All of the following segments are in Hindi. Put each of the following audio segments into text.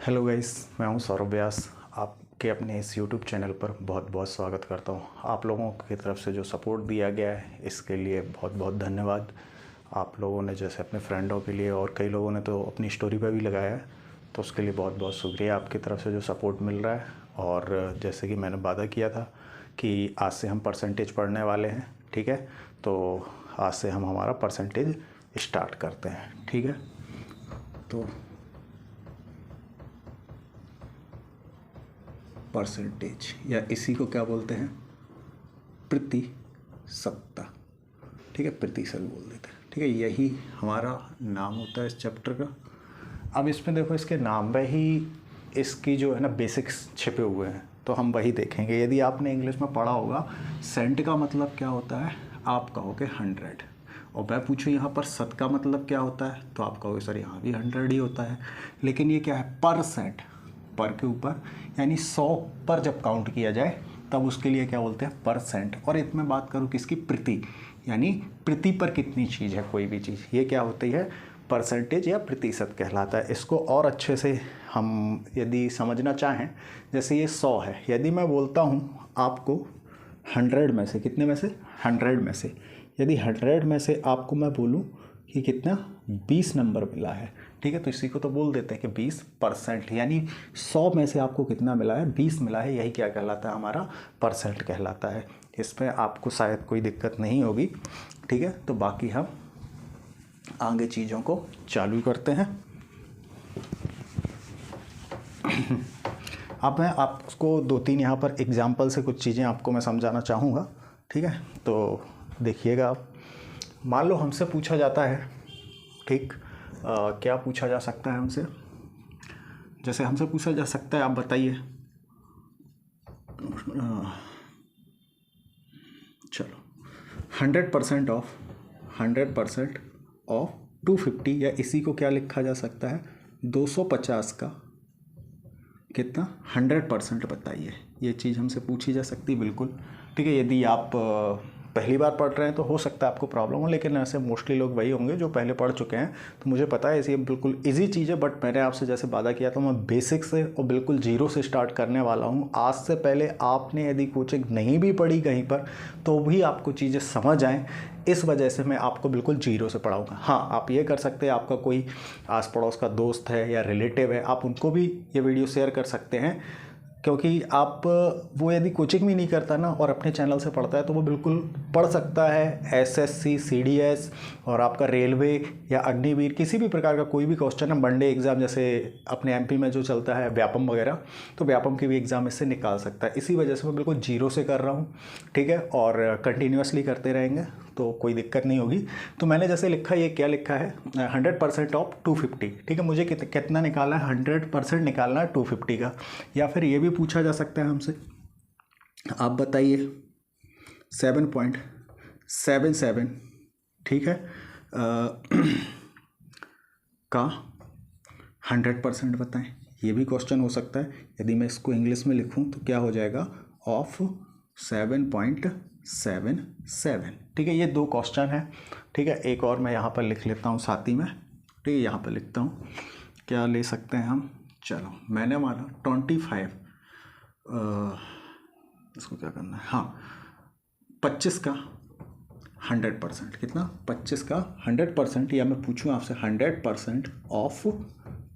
हेलो गाइस, मैं हूं सौरभ व्यास। आपके अपने इस यूट्यूब चैनल पर बहुत बहुत स्वागत करता हूं। आप लोगों की तरफ से जो सपोर्ट दिया गया है इसके लिए बहुत बहुत धन्यवाद। आप लोगों ने जैसे अपने फ्रेंडों के लिए और कई लोगों ने तो अपनी स्टोरी पर भी लगाया है, तो उसके लिए बहुत बहुत शुक्रिया आपकी तरफ से जो सपोर्ट मिल रहा है। और जैसे कि मैंने वादा किया था कि आज से हम परसेंटेज पढ़ने वाले हैं, ठीक है। तो आज से हम हमारा परसेंटेज स्टार्ट करते हैं, ठीक है। तो परसेंटेज या इसी को क्या बोलते हैं, प्रतिशतता, ठीक है, प्रतिशत बोल देते हैं, ठीक है। यही हमारा नाम होता है इस चैप्टर का। अब इसमें देखो, इसके नाम में ही इसकी जो है ना बेसिक्स छिपे हुए हैं, तो हम वही देखेंगे। यदि आपने इंग्लिश में पढ़ा होगा, सेंट का मतलब क्या होता है, आप कहोगे 100, और मैं पूछूँ यहाँ पर शत का मतलब क्या होता है, तो आप कहोगे सर यहाँ भी 100 ही होता है। लेकिन ये क्या है, परसेंट, पर के ऊपर, यानी 100 पर जब काउंट किया जाए तब उसके लिए क्या बोलते हैं, परसेंट। और इसमें बात करूँ किसकी, प्रति, यानी प्रति पर कितनी चीज़ है, कोई भी चीज़, ये क्या होती है, परसेंटेज या प्रतिशत कहलाता है। इसको और अच्छे से हम यदि समझना चाहें, जैसे ये 100 है, यदि मैं बोलता हूँ आपको 100 में से, कितने में से, 100 में से, यदि 100 में से आपको मैं बोलूँ कि कितना, 20 नंबर मिला है, ठीक है, तो इसी को तो बोल देते हैं कि 20%, यानी 100 में से आपको कितना मिला है, 20 मिला है, यही क्या कहलाता है, हमारा परसेंट कहलाता है। इसमें आपको शायद कोई दिक्कत नहीं होगी, ठीक है। तो बाकी हम आगे चीज़ों को चालू करते हैं। अब मैं आपको 2-3 यहाँ पर एग्जाम्पल से कुछ चीज़ें आपको मैं समझाना चाहूँगा, ठीक है। तो देखिएगा आप, मान लो हमसे पूछा जाता है, ठीक, क्या पूछा जा सकता है हमसे, जैसे हमसे पूछा जा सकता है, आप बताइए, चलो 100% ऑफ 250, या इसी को क्या लिखा जा सकता है, 250 का कितना, 100% बताइए। ये चीज़ हमसे पूछी जा सकती है, बिल्कुल, ठीक है। यदि आप पहली बार पढ़ रहे हैं तो हो सकता है आपको प्रॉब्लम हो, लेकिन ऐसे मोस्टली लोग वही होंगे जो पहले पढ़ चुके हैं। तो मुझे पता है ये बिल्कुल इजी चीज़ है, बट मैंने आपसे जैसे वादा किया था, मैं बेसिक से और बिल्कुल जीरो से स्टार्ट करने वाला हूँ। आज से पहले आपने यदि कोचिंग नहीं भी पढ़ी कहीं पर, तो भी आपको चीज़ें समझ आएँ, इस वजह से मैं आपको बिल्कुल जीरो से पढ़ाऊँगा। हाँ, आप ये कर सकते हैं, आपका कोई आस पड़ोस का दोस्त है या रिलेटिव है, आप उनको भी ये वीडियो शेयर कर सकते हैं, क्योंकि आप वो यदि कोचिंग भी नहीं करता ना और अपने चैनल से पढ़ता है, तो वो बिल्कुल पढ़ सकता है। एसएससी, सीडीएस और आपका रेलवे या अग्निवीर, किसी भी प्रकार का कोई भी क्वेश्चन है, वनडे एग्ज़ाम, जैसे अपने एमपी में जो चलता है व्यापम वगैरह, तो व्यापम की भी एग्ज़ाम इससे निकाल सकता है। इसी वजह से मैं बिल्कुल जीरो से कर रहा हूँ, ठीक है, और कंटिन्यूसली करते रहेंगे तो कोई दिक्कत नहीं होगी। तो मैंने जैसे लिखा, ये क्या लिखा है, 100% ऑफ 250, ठीक है। मुझे कितना निकालना है, 100% निकालना है 250 का। या फिर ये भी पूछा जा सकता है हमसे, आप बताइए 7.77, ठीक है, का 100% बताएं। ये भी क्वेश्चन हो सकता है। यदि मैं इसको इंग्लिश में लिखूं तो क्या हो जाएगा, ऑफ 7.77, ठीक है। ये 2 क्वेश्चन है, ठीक है। एक और मैं यहाँ पर लिख लेता हूँ साथ ही में, ठीक है, यहाँ पर लिखता हूँ, क्या ले सकते हैं हम, चलो मैंने माना 25, इसको क्या करना है, हाँ, 25 का 100%, कितना, 25 का 100%, या मैं पूछूँ आपसे 100% ऑफ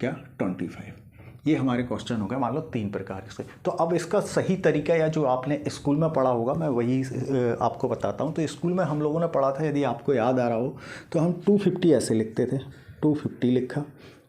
क्या, 25, ये हमारे क्वेश्चन हो गए, मान लो 3 प्रकार से। तो अब इसका सही तरीका, या जो आपने स्कूल में पढ़ा होगा, मैं वही आपको बताता हूँ। तो स्कूल में हम लोगों ने पढ़ा था, यदि आपको याद आ रहा हो, तो हम 250 ऐसे लिखते थे, 250 लिखा।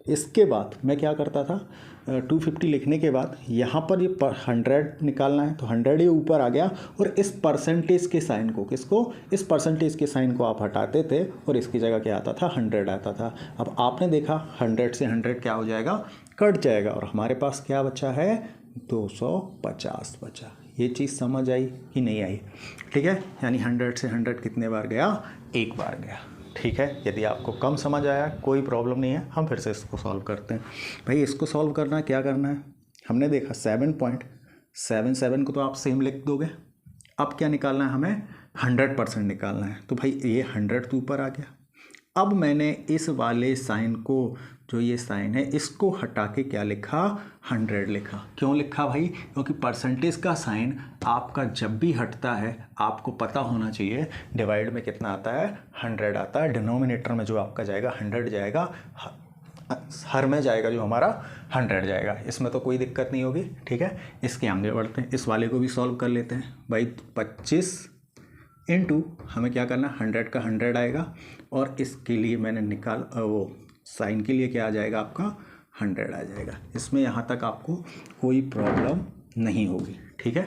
इसके बाद मैं क्या करता था, 250 लिखने के बाद यहाँ पर ये 100 निकालना है, तो 100 ये ऊपर आ गया, और इस परसेंटेज के साइन को, किसको, इस परसेंटेज के साइन को आप हटाते थे, और इसकी जगह क्या आता था, 100 आता था। अब आपने देखा 100 से 100 क्या हो जाएगा, कट जाएगा, और हमारे पास क्या बचा है, 250 बचा। ये चीज़ समझ आई कि नहीं आई, ठीक है। यानी 100 से 100 कितने बार गया, एक बार गया, ठीक है। यदि आपको कम समझ आया, कोई प्रॉब्लम नहीं है, हम फिर से इसको सॉल्व करते हैं। भाई इसको सॉल्व करना है, क्या करना है, हमने देखा 7.77 को तो आप सेम लिख दोगे। अब क्या निकालना है हमें, 100% निकालना है। तो भाई ये 100 तो ऊपर आ गया, अब मैंने इस वाले साइन को, जो ये साइन है, इसको हटा के क्या लिखा, 100 लिखा। क्यों लिखा भाई? क्योंकि परसेंटेज का साइन आपका जब भी हटता है आपको पता होना चाहिए डिवाइड में कितना आता है, 100 आता है। डिनोमिनेटर में जो आपका जाएगा 100 जाएगा, हर में जाएगा जो हमारा 100 जाएगा। इसमें तो कोई दिक्कत नहीं होगी। ठीक है, इसके आगे बढ़ते हैं, इस वाले को भी सॉल्व कर लेते हैं भाई। 25 इंटू हमें क्या करना, 100 का 100 आएगा, और इसके लिए मैंने वो साइन के लिए क्या आ जाएगा आपका, 100 आ जाएगा। इसमें यहाँ तक आपको कोई प्रॉब्लम नहीं होगी। ठीक है,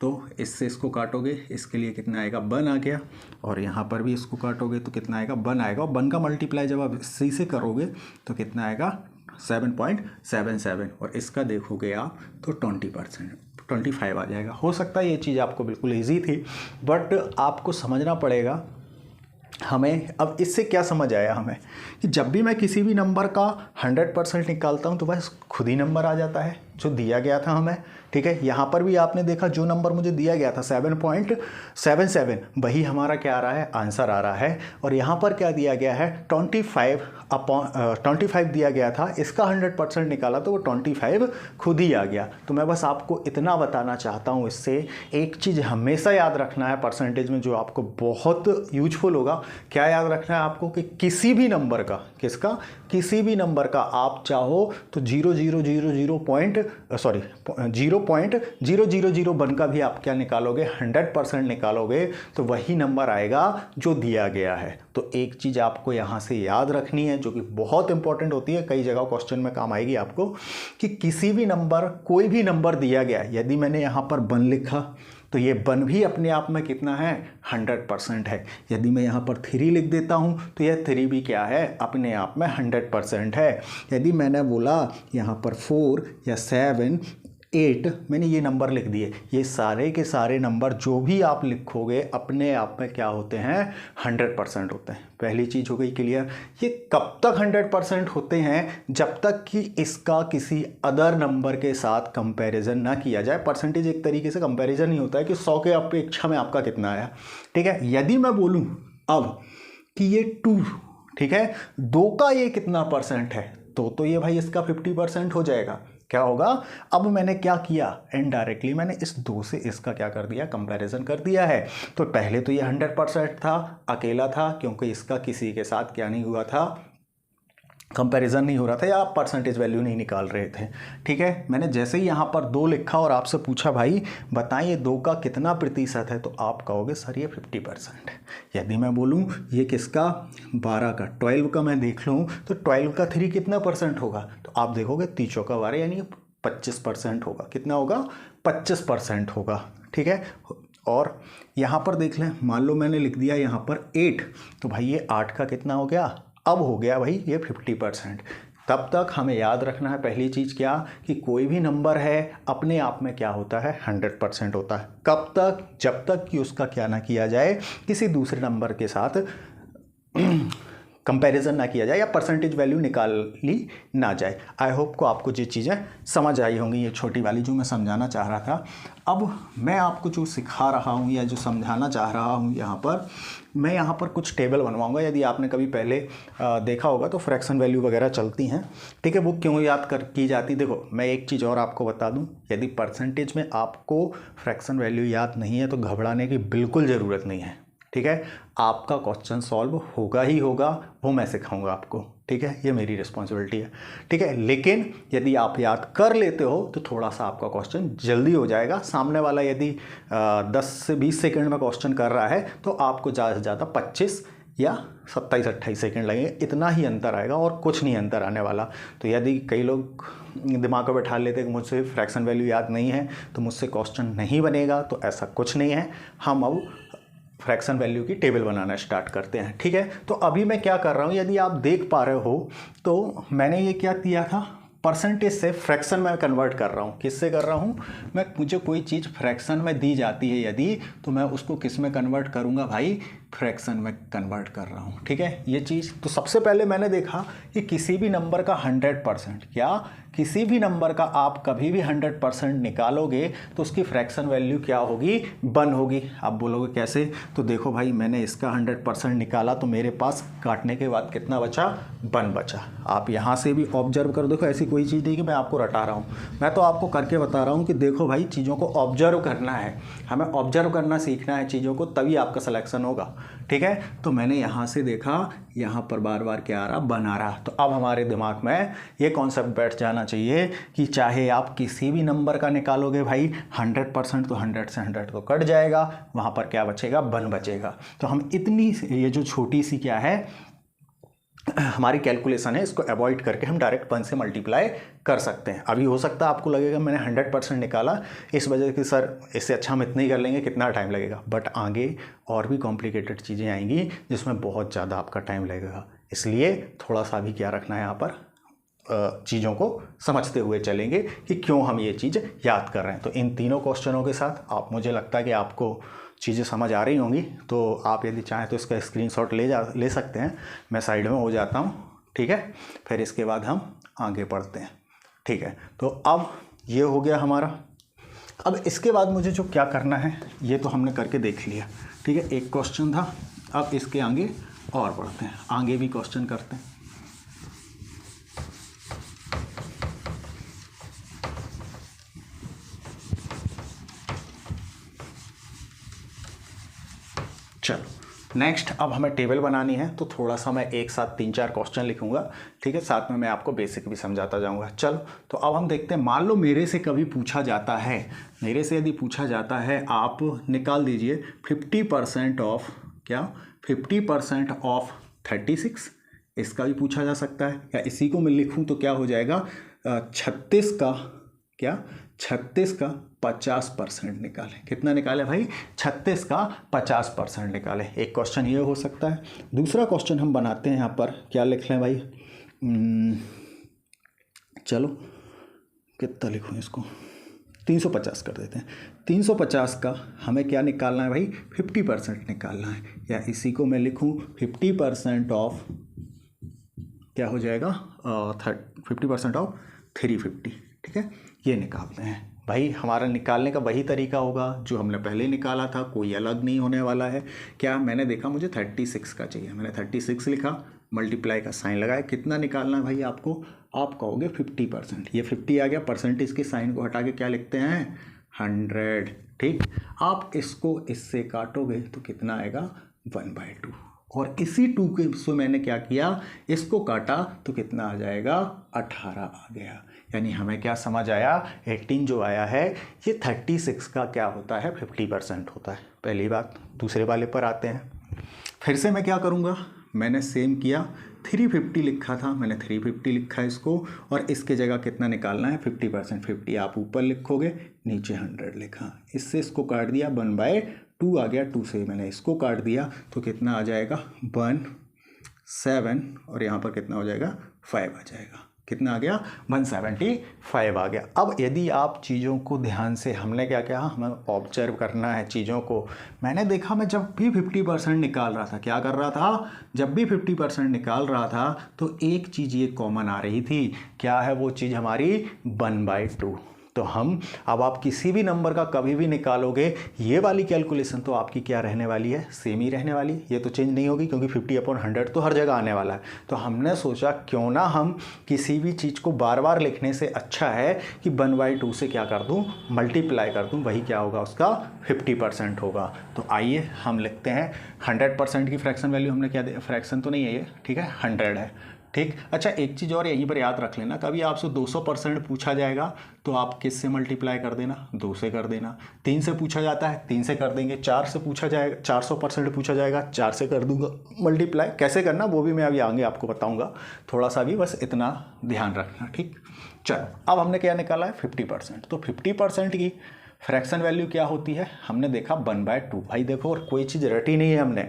तो इससे इसको काटोगे, इसके लिए कितना आएगा, 1 आ गया, और यहाँ पर भी इसको काटोगे तो कितना आएगा, 1 आएगा, और 1 का मल्टीप्लाई जब आप सी से करोगे तो कितना आएगा, 7.77, और इसका देखोगे आप तो 20%, 25 आ जाएगा। हो सकता है ये चीज़ आपको बिल्कुल ईजी थी, बट आपको समझना पड़ेगा हमें। अब इससे क्या समझ आया हमें कि जब भी मैं किसी भी नंबर का 100% निकालता हूँ तो बस खुद ही नंबर आ जाता है जो दिया गया था हमें। ठीक है, यहाँ पर भी आपने देखा जो नंबर मुझे दिया गया था 7.77, वही हमारा क्या आ रहा है, आंसर आ रहा है। और यहाँ पर क्या दिया गया है, 25 दिया गया था, इसका 100% निकाला तो वो 25 खुद ही आ गया। तो मैं बस आपको इतना बताना चाहता हूँ, इससे एक चीज़ हमेशा याद रखना है परसेंटेज में, जो आपको बहुत यूजफुल होगा। क्या याद रखना है आपको कि किसी भी नंबर का, किसी भी नंबर का आप चाहो तो 0.0001 का भी आप क्या निकालोगे, 100% निकालोगे तो वही नंबर आएगा जो दिया गया है। तो एक चीज़ आपको यहाँ से याद रखनी है जो कि बहुत इंपॉर्टेंट होती है, कई जगह क्वेश्चन में काम आएगी आपको, कि किसी भी नंबर, कोई भी नंबर दिया गया, यदि मैंने यहाँ पर 1 लिखा तो ये 1 भी अपने आप में कितना है, 100% है। यदि मैं यहाँ पर 3 लिख देता हूँ तो यह 3 भी क्या है, अपने आप में 100% है। यदि मैंने बोला यहाँ पर 4 या 7, 8, मैंने ये नंबर लिख दिए, ये सारे के सारे नंबर जो भी आप लिखोगे अपने आप में क्या होते हैं, 100% होते हैं। पहली चीज़ हो गई क्लियर। ये कब तक 100% होते हैं, जब तक कि इसका किसी अदर नंबर के साथ कंपैरिजन ना किया जाए। परसेंटेज एक तरीके से कंपैरिजन ही होता है कि 100 के अपेक्षा में आपका कितना आया। ठीक है, यदि मैं बोलूँ अब कि ये 2, ठीक है, 2 का ये कितना परसेंट है, तो ये भाई इसका 50% हो जाएगा। क्या होगा, अब मैंने क्या किया, इनडायरेक्टली मैंने इस 2 से इसका क्या कर दिया, कंपैरिजन कर दिया है। तो पहले तो ये 100% था, अकेला था, क्योंकि इसका किसी के साथ क्या नहीं हुआ था, कंपैरिजन नहीं हो रहा था, या आप परसेंटेज वैल्यू नहीं निकाल रहे थे। ठीक है, मैंने जैसे ही यहाँ पर 2 लिखा और आपसे पूछा भाई बताइए 2 का कितना प्रतिशत है, तो आप कहोगे सर ये 50% है। यदि मैं बोलूँ ये किसका, 12 का, 12 का मैं देख लूँ तो 12 का 3 कितना % होगा, तो आप देखोगे 3 का 12 यानी 25% होगा। कितना होगा, 25% होगा। ठीक है, और यहाँ पर देख लें, मान लो मैंने लिख दिया यहाँ पर 8, तो भाई ये 8 का कितना हो गया, अब हो गया भाई ये 50%। तब तक हमें याद रखना है पहली चीज़ क्या, कि कोई भी नंबर है अपने आप में क्या होता है, 100% होता है। कब तक, जब तक कि उसका क्या ना किया जाए, किसी दूसरे नंबर के साथ कंपैरिजन ना किया जाए, या परसेंटेज वैल्यू निकाली ना जाए। आई होप को आपको ये चीज़ें समझ आई होंगी, ये छोटी वाली जो मैं समझाना चाह रहा था। अब मैं आपको जो सिखा रहा हूँ या जो समझाना चाह रहा हूँ, यहाँ पर मैं यहाँ पर कुछ टेबल बनवाऊँगा। यदि आपने कभी पहले देखा होगा तो फ्रैक्शन वैल्यू वगैरह चलती हैं। ठीक है, वो क्यों याद की जाती, देखो मैं एक चीज़ और आपको बता दूँ, यदि परसेंटेज में आपको फ्रैक्शन वैल्यू याद नहीं है तो घबराने की बिल्कुल ज़रूरत नहीं है। ठीक है, आपका क्वेश्चन सॉल्व होगा ही होगा, वो मैं सिखाऊंगा आपको। ठीक है, ये मेरी रिस्पॉन्सिबिलिटी है। ठीक है, लेकिन यदि आप याद कर लेते हो तो थोड़ा सा आपका क्वेश्चन जल्दी हो जाएगा। सामने वाला यदि 10 से 20 सेकंड में क्वेश्चन कर रहा है तो आपको ज़्यादा से ज़्यादा 25 या 27-28 सेकंड लगेंगे, इतना ही अंतर आएगा और कुछ नहीं अंतर आने वाला। तो यदि कई लोग दिमाग को बैठा लेते कि मुझसे फ्रैक्शन वैल्यू याद नहीं है तो मुझसे क्वेश्चन नहीं बनेगा, तो ऐसा कुछ नहीं है। हम अब फ्रैक्शन वैल्यू की टेबल बनाना स्टार्ट करते हैं। ठीक है, तो अभी मैं क्या कर रहा हूँ, यदि आप देख पा रहे हो तो मैंने ये क्या किया था, परसेंटेज से फ्रैक्शन में कन्वर्ट कर रहा हूँ। किससे कर रहा हूँ मैं, मुझे कोई चीज़ फ्रैक्शन में दी जाती है यदि, तो मैं उसको किस में कन्वर्ट करूँगा भाई, फ्रैक्शन में कन्वर्ट कर रहा हूँ, ठीक है। ये चीज़ तो सबसे पहले मैंने देखा कि किसी भी नंबर का 100%, क्या किसी भी नंबर का आप कभी भी 100% निकालोगे तो उसकी फ्रैक्शन वैल्यू क्या होगी, 1 होगी। आप बोलोगे कैसे, तो देखो भाई मैंने इसका 100% निकाला तो मेरे पास काटने के बाद कितना बचा, 1 बचा। आप यहाँ से भी ऑब्जर्व कर देखो, ऐसी कोई चीज़ नहीं कि मैं आपको रटा रहा हूँ, मैं तो आपको करके बता रहा हूँ कि देखो भाई चीज़ों को ऑब्जर्व करना है, हमें ऑब्जर्व करना सीखना है चीज़ों को, तभी आपका सिलेक्शन होगा, ठीक है। तो मैंने यहाँ से देखा, यहाँ पर बार बार क्या आ रहा, 1 आ रहा। तो अब हमारे दिमाग में ये कॉन्सेप्ट बैठ जाना चाहिए कि चाहे आप किसी भी नंबर का निकालोगे भाई 100%, तो 100 से 100 तो कट जाएगा, वहाँ पर क्या बचेगा, 1 बचेगा। तो हम इतनी ये जो छोटी सी क्या है हमारी कैलकुलेशन है, इसको अवॉइड करके हम डायरेक्ट 1 से मल्टीप्लाई कर सकते हैं। अभी हो सकता है आपको लगेगा मैंने 100% निकाला, इस वजह से सर इससे अच्छा हम इतना ही कर लेंगे, कितना टाइम लगेगा, बट आगे और भी कॉम्प्लिकेटेड चीज़ें आएंगी जिसमें बहुत ज़्यादा आपका टाइम लगेगा। इसलिए थोड़ा सा भी क्या रखना है, यहाँ पर चीज़ों को समझते हुए चलेंगे कि क्यों हम ये चीज़ याद कर रहे हैं। तो इन तीनों क्वेश्चनों के साथ आप, मुझे लगता है कि आपको चीज़ें समझ आ रही होंगी। तो आप यदि चाहें तो इसका स्क्रीनशॉट ले सकते हैं, मैं साइड में हो जाता हूँ, ठीक है। फिर इसके बाद हम आगे बढ़ते हैं, ठीक है। तो अब ये हो गया हमारा। अब इसके बाद मुझे जो क्या करना है ये तो हमने करके देख लिया, ठीक है। एक क्वेश्चन था, अब इसके आगे और बढ़ते हैं, आगे भी क्वेश्चन करते हैं। चलो नेक्स्ट, अब हमें टेबल बनानी है, तो थोड़ा सा मैं एक साथ 3-4 क्वेश्चन लिखूंगा, ठीक है। साथ में मैं आपको बेसिक भी समझाता जाऊंगा। चलो तो अब हम देखते हैं, मान लो मेरे से कभी पूछा जाता है, मेरे से यदि पूछा जाता है आप निकाल दीजिए 50% ऑफ, क्या 50% ऑफ 36, इसका भी पूछा जा सकता है। या इसी को मैं लिखूँ तो क्या हो जाएगा, 36 का क्या 36 का 50% निकालें। कितना निकाले भाई, 36 का 50% निकालें। एक क्वेश्चन ये हो सकता है। दूसरा क्वेश्चन हम बनाते हैं, यहाँ पर क्या लिख लें भाई, चलो कितना लिखूँ इसको, 350 कर देते हैं। 350 का हमें क्या निकालना है भाई, 50% निकालना है। या इसी को मैं लिखूँ 50% ऑफ, क्या हो जाएगा 50% ऑफ 350, ठीक है। ये निकालते हैं भाई, हमारा निकालने का वही तरीका होगा जो हमने पहले निकाला था, कोई अलग नहीं होने वाला है। क्या मैंने देखा मुझे 36 का चाहिए, मैंने 36 लिखा, मल्टीप्लाई का साइन लगाया। कितना निकालना है भाई आपको, आप कहोगे 50%, ये 50 आ गया, परसेंटेज के साइन को हटा के क्या लिखते हैं 100, ठीक। आप इसको इससे काटोगे तो कितना आएगा 1/2, और इसी 2 के से मैंने क्या किया, इसको काटा तो कितना आ जाएगा 18 आ गया। यानी हमें क्या समझ आया, 18 जो आया है ये 36 का क्या होता है 50% होता है। पहली बात। दूसरे वाले पर आते हैं, फिर से मैं क्या करूँगा, मैंने सेम किया, 350 लिखा था, मैंने 350 लिखा है इसको, और इसके जगह कितना निकालना है 50%, 50 आप ऊपर लिखोगे, नीचे 100 लिखा, इससे इसको काट दिया, 1/2 आ गया, 2 से मैंने इसको काट दिया तो कितना आ जाएगा 17, और यहाँ पर कितना हो जाएगा 5 आ जाएगा। कितना आ गया 175 आ गया। अब यदि आप चीज़ों को ध्यान से, हमने क्या किया, हमें ऑब्जर्व करना है चीज़ों को। मैंने देखा मैं जब भी 50% निकाल रहा था, क्या कर रहा था, जब भी 50% निकाल रहा था तो एक चीज़ ये कॉमन आ रही थी, क्या है वो चीज़ हमारी 1/2। तो हम, अब आप किसी भी नंबर का कभी भी निकालोगे, ये वाली कैलकुलेशन तो आपकी क्या रहने वाली है, सेम ही रहने वाली है, ये तो चेंज नहीं होगी, क्योंकि 50/100 तो हर जगह आने वाला है। तो हमने सोचा क्यों ना हम किसी भी चीज़ को बार बार लिखने से अच्छा है कि 1/2 से क्या कर दूं, मल्टीप्लाई कर दूं, वही क्या होगा उसका 50% होगा। तो आइए हम लिखते हैं 100% की फ्रैक्शन वैल्यू हमने क्या दिया, फ्रैक्शन तो नहीं है ये, ठीक है 100 है, ठीक। अच्छा एक चीज़ और यहीं पर याद रख लेना, कभी आपसे 200% पूछा जाएगा तो आप किस से मल्टीप्लाई कर देना, 2 से कर देना। 3 से पूछा जाता है 3 से कर देंगे। 4 से पूछा जाएगा, 400% पूछा जाएगा, 4 से कर दूंगा मल्टीप्लाई। कैसे करना वो भी मैं अभी आगे आपको बताऊंगा, थोड़ा सा भी बस इतना ध्यान रखना, ठीक। चलो अब हमने क्या निकाला है 50%, तो 50% की फ्रैक्शन वैल्यू क्या होती है, हमने देखा 1/2। भाई देखो, और कोई चीज़ रटी नहीं है हमने,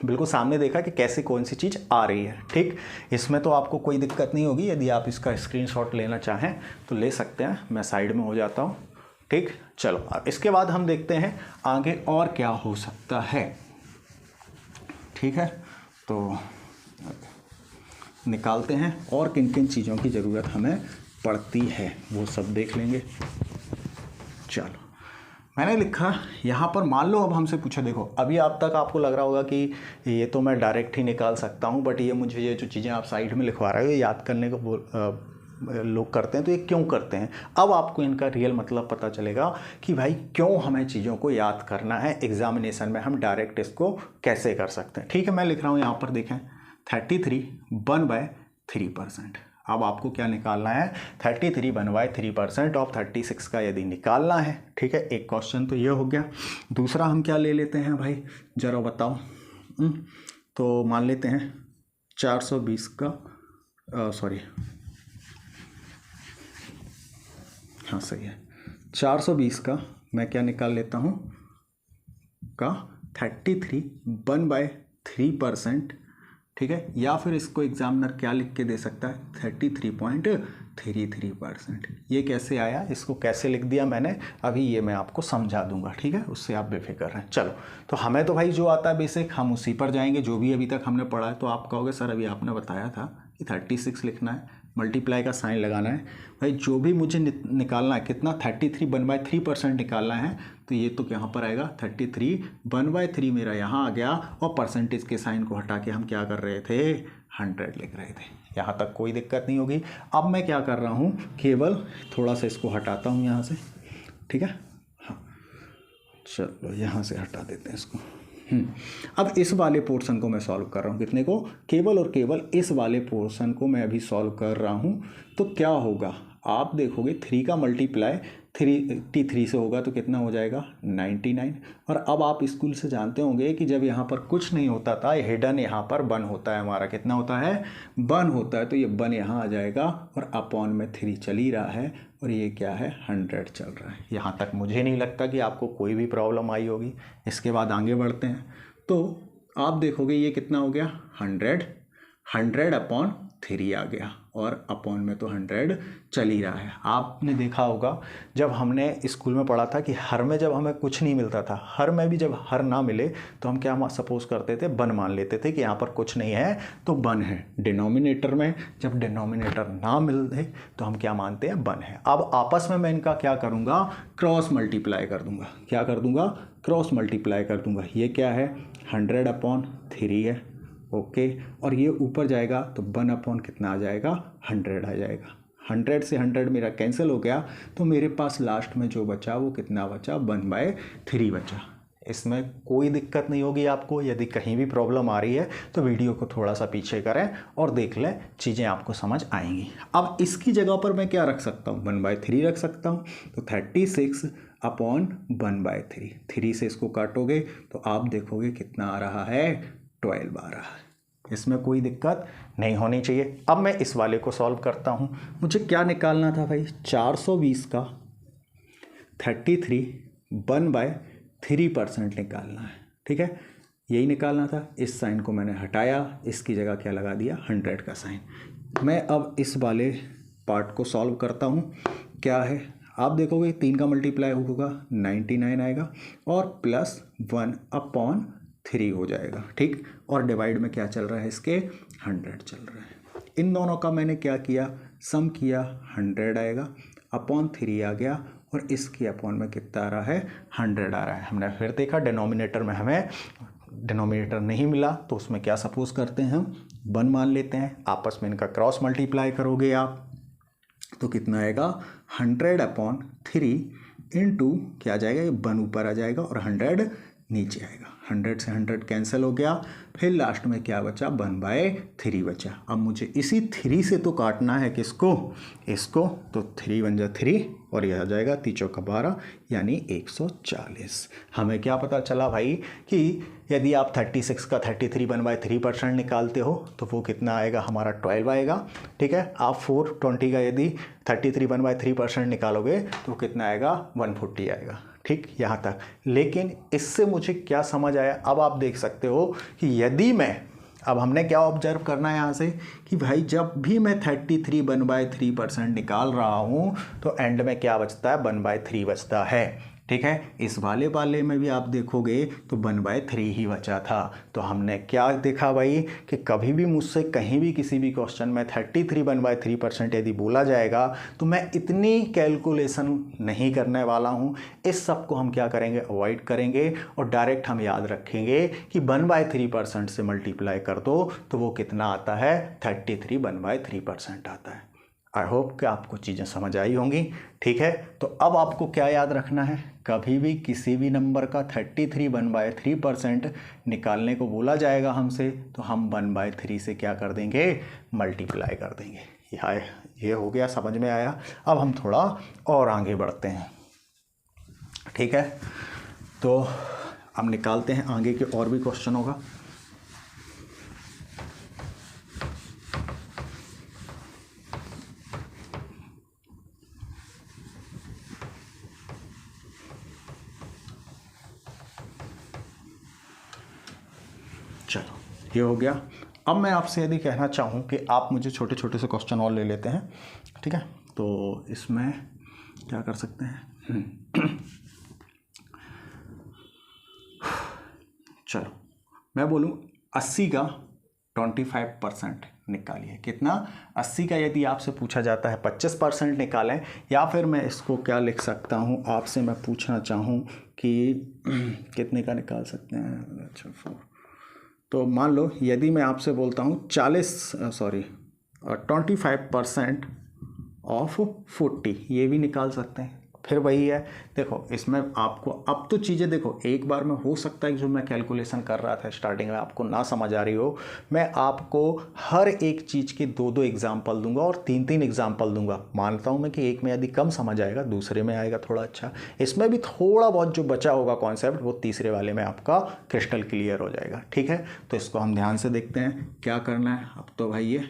बिल्कुल सामने देखा कि कैसे कौन सी चीज़ आ रही है, ठीक। इसमें तो आपको कोई दिक्कत नहीं होगी, यदि आप इसका स्क्रीनशॉट लेना चाहें तो ले सकते हैं। मैं साइड में हो जाता हूँ, ठीक, चलो अब इसके बाद हम देखते हैं आगे और क्या हो सकता है। ठीक है, तो निकालते हैं और किन किन चीज़ों की ज़रूरत हमें पड़ती है वो सब देख लेंगे। चलो मैंने लिखा यहाँ पर, मान लो अब हमसे पूछा, देखो अभी आप तक आपको लग रहा होगा कि ये तो मैं डायरेक्ट ही निकाल सकता हूँ, बट ये मुझे ये जो चीज़ें आप साइड में लिखवा रहे हो ये याद करने को लोग करते हैं, तो ये क्यों करते हैं। अब आपको इनका रियल मतलब पता चलेगा कि भाई क्यों हमें चीज़ों को याद करना है, एग्जामिनेशन में हम डायरेक्ट इसको कैसे कर सकते हैं। ठीक है, मैं लिख रहा हूँ यहाँ पर, देखें 33 1/3%। अब आपको क्या निकालना है, 33 1/3% ऑफ 36 का यदि निकालना है। ठीक है, एक क्वेश्चन तो ये हो गया। दूसरा हम क्या ले लेते हैं भाई, ज़रा बताओ। तो मान लेते हैं 420 का सॉरी हाँ सही है, 420 का मैं क्या निकाल लेता हूँ का 33 1/3%। ठीक है, या फिर इसको एग्जामिनर क्या लिख के दे सकता है, 33.33%। ये कैसे आया, इसको कैसे लिख दिया मैंने, अभी ये मैं आपको समझा दूंगा। ठीक है, उससे आप बेफिक्र रहें। चलो, तो हमें तो भाई जो आता है बेसिक, हम उसी पर जाएंगे, जो भी अभी तक हमने पढ़ा है। तो आप कहोगे सर अभी आपने बताया था कि 36 लिखना है, मल्टीप्लाई का साइन लगाना है। भाई जो भी मुझे निकालना है, कितना, 33 1/3% निकालना है, तो ये तो यहाँ पर आएगा 33 1/3 मेरा यहाँ आ गया, और परसेंटेज के साइन को हटा के हम क्या कर रहे थे, 100 लिख रहे थे। यहाँ तक कोई दिक्कत नहीं होगी। अब मैं क्या कर रहा हूँ, केवल थोड़ा सा इसको हटाता हूँ यहाँ से। ठीक है, हाँ चलो यहाँ से हटा देते हैं इसको। अब इस वाले पोर्शन को मैं सॉल्व कर रहा हूँ, कितने को, केवल और केवल इस वाले पोर्शन को मैं अभी सॉल्व कर रहा हूँ। तो क्या होगा, आप देखोगे 3 का मल्टीप्लाई 33 से होगा तो कितना हो जाएगा, 99। और अब आप स्कूल से जानते होंगे कि जब यहाँ पर कुछ नहीं होता था, हिडन यहाँ पर 1 होता है, हमारा कितना होता है, 1 होता है। तो ये 1 यहाँ आ जाएगा, और अपॉन में 3 चल ही रहा है, और ये क्या है, 100 चल रहा है। यहाँ तक मुझे नहीं लगता कि आपको कोई भी प्रॉब्लम आई होगी। इसके बाद आगे बढ़ते हैं, तो आप देखोगे ये कितना हो गया, 100/3 आ गया, और अपॉन में तो 100 चल ही रहा है। आपने देखा होगा जब हमने स्कूल में पढ़ा था कि हर में जब हमें कुछ नहीं मिलता था, हर में भी जब हर ना मिले तो हम क्या सपोज करते थे, 1 मान लेते थे कि यहाँ पर कुछ नहीं है तो 1 है। डिनोमिनेटर में जब डिनोमिनेटर ना मिले तो हम क्या मानते हैं, 1 है। अब आपस में मैं इनका क्या करूँगा, क्रॉस मल्टीप्लाई कर दूँगा। क्या कर दूँगा, क्रॉस मल्टीप्लाई कर दूँगा। ये क्या है, 100/3 है, ओके। और ये ऊपर जाएगा तो 1 कितना आ जाएगा, 100 आ जाएगा। 100 से 100 मेरा कैंसिल हो गया, तो मेरे पास लास्ट में जो बचा वो कितना बचा, 1/3 बचा। इसमें कोई दिक्कत नहीं होगी आपको। यदि कहीं भी प्रॉब्लम आ रही है तो वीडियो को थोड़ा सा पीछे करें और देख लें, चीज़ें आपको समझ आएंगी। अब इसकी जगह पर मैं क्या रख सकता हूँ, 1/3 रख सकता हूँ। तो 36/1/3, 3 से इसको काटोगे तो आप देखोगे कितना आ रहा है, 12 आ रहा है। इसमें कोई दिक्कत नहीं होनी चाहिए। अब मैं इस वाले को सॉल्व करता हूँ। मुझे क्या निकालना था भाई, 420 का 33 1/3% निकालना है। ठीक है, यही निकालना था। इस साइन को मैंने हटाया, इसकी जगह क्या लगा दिया, 100 का साइन। मैं अब इस वाले पार्ट को सॉल्व करता हूँ। क्या है, आप देखोगे 3 का मल्टीप्लाई होगा 99 आएगा, और +1/3 हो जाएगा। ठीक, और डिवाइड में क्या चल रहा है, इसके 100 चल रहा है। इन दोनों का मैंने क्या किया, सम किया, 100 आएगा, /3 आ गया, और इसकी अपॉन में कितना आ रहा है, 100 आ रहा है। हमने फिर देखा डिनोमिनेटर में हमें डिनोमिनेटर नहीं मिला, तो उसमें क्या सपोज करते हैं, हम 1 मान लेते हैं। आपस में इनका क्रॉस मल्टीप्लाई करोगे आप तो कितना आएगा, 100/3 इंटू क्या आ जाएगा, ये 1 ऊपर आ जाएगा और 100 नीचे आएगा। 100 से 100 कैंसिल हो गया, फिर लास्ट में क्या बचा, 1/3 बचा। अब मुझे इसी 3 से तो काटना है किसको, इसको। तो 3 × 3 और यह आ जाएगा 3 × 12 यानी 140। हमें क्या पता चला भाई कि यदि आप 36 का 33 1/3% निकालते हो तो वो कितना आएगा, हमारा 12 आएगा। ठीक है, आप 420 का यदि 33 1/3% निकालोगे तो कितना आएगा, 140 आएगा। ठीक, यहाँ तक। लेकिन इससे मुझे क्या समझ आया, अब आप देख सकते हो कि यदि मैं अब हमने क्या ऑब्जर्व करना है यहाँ से कि भाई जब भी मैं 33/3% निकाल रहा हूँ तो एंड में क्या बचता है, 1/3 बचता है। ठीक है, इस वाले में भी आप देखोगे तो 1/3 ही बचा था। तो हमने क्या देखा भाई कि कभी भी मुझसे कहीं भी किसी भी क्वेश्चन में 33 1/3% यदि बोला जाएगा तो मैं इतनी कैलकुलेशन नहीं करने वाला हूँ। इस सब को हम क्या करेंगे, अवॉइड करेंगे और डायरेक्ट हम याद रखेंगे कि 1/3% से मल्टीप्लाई कर दो तो वो कितना आता है, 33 1/3% आता है। आई होप कि आपको चीज़ें समझ आई होंगी। ठीक है, तो अब आपको क्या याद रखना है, कभी भी किसी भी नंबर का 33 1/3% निकालने को बोला जाएगा हमसे तो हम 1/3 से क्या कर देंगे, मल्टीप्लाई कर देंगे। ये हो गया, समझ में आया। अब हम थोड़ा और आगे बढ़ते हैं। ठीक है, तो अब निकालते हैं आगे के और भी क्वेश्चन होगा। चलो ये हो गया। अब मैं आपसे यदि कहना चाहूँ कि आप मुझे छोटे छोटे से क्वेश्चन और ले लेते हैं। ठीक है, तो इसमें क्या कर सकते हैं चलो मैं बोलूँ 80 का 25% निकालिए। कितना, 80 का यदि आपसे पूछा जाता है 25% निकालें, या फिर मैं इसको क्या लिख सकता हूँ, आपसे मैं पूछना चाहूँ कि कितने का निकाल सकते हैं। अच्छा, तो मान लो यदि मैं आपसे बोलता हूँ 25% ऑफ 40, ये भी निकाल सकते हैं। फिर वही है, देखो इसमें आपको अब तो चीज़ें देखो, एक बार में हो सकता है कि जो मैं कैलकुलेशन कर रहा था स्टार्टिंग में आपको ना समझ आ रही हो, मैं आपको हर एक चीज़ के 2-2 एग्जाम्पल दूंगा और 3-3 एग्जाम्पल दूंगा। मानता हूँ मैं कि एक में यदि कम समझ आएगा दूसरे में आएगा थोड़ा अच्छा, इसमें भी थोड़ा बहुत जो बचा होगा कॉन्सेप्ट वो तीसरे वाले में आपका क्रिस्टल क्लियर हो जाएगा। ठीक है, तो इसको हम ध्यान से देखते हैं क्या करना है। अब तो भाई ये